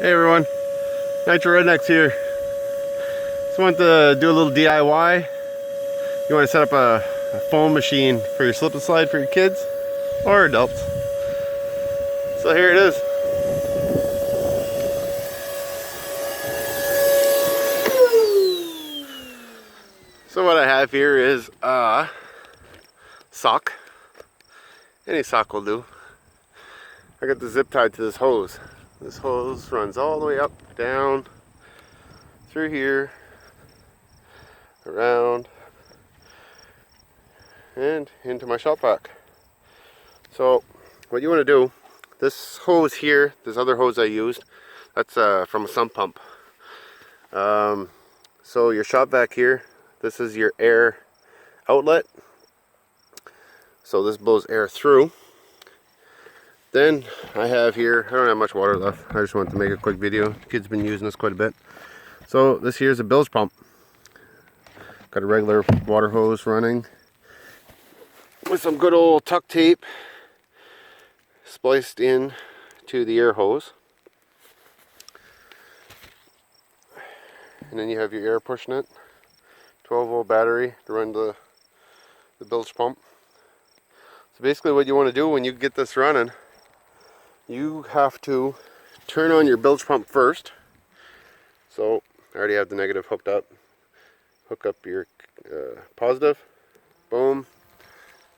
Hey everyone, Nitro Rednecks here. Just want to do a little DIY. You want to set up a foam machine for your slip and slide for your kids or adults. So here it is. So what I have here is a sock. Any sock will do. I got the zip tied to this hose. This hose runs all the way up, down, through here, around, and into my shop vac. So what you want to do, this hose here, this other hose I used, that's from a sump pump. So your shop vac here, this is your air outlet. So this blows air through. Then I have here, I don't have much water left. I just wanted to make a quick video. The kids been using this quite a bit. So this here is a bilge pump. Got a regular water hose running with some good old tuck tape spliced in to the air hose. And then you have your air pushing it. 12-volt battery to run the bilge pump. So basically what you want to do when you get this running, you have to turn on your bilge pump first. So I already have the negative hooked up. Hook up your positive. Boom.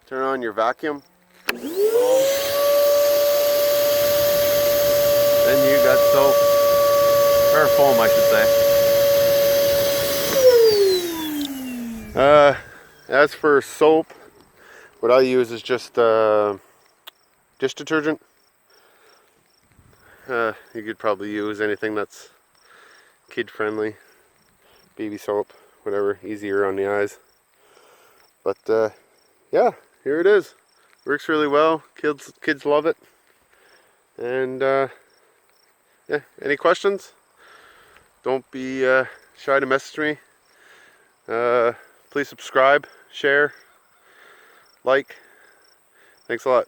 Turn on your vacuum. Boom. Then you got soap. Or foam, I should say. As for soap, what I use is just dish detergent. You could probably use anything that's kid friendly, baby soap, whatever, easier on the eyes. But yeah, here it is. Works really well. Kids love it. And yeah, any questions? Don't be shy to message me. Please subscribe, share, like. Thanks a lot.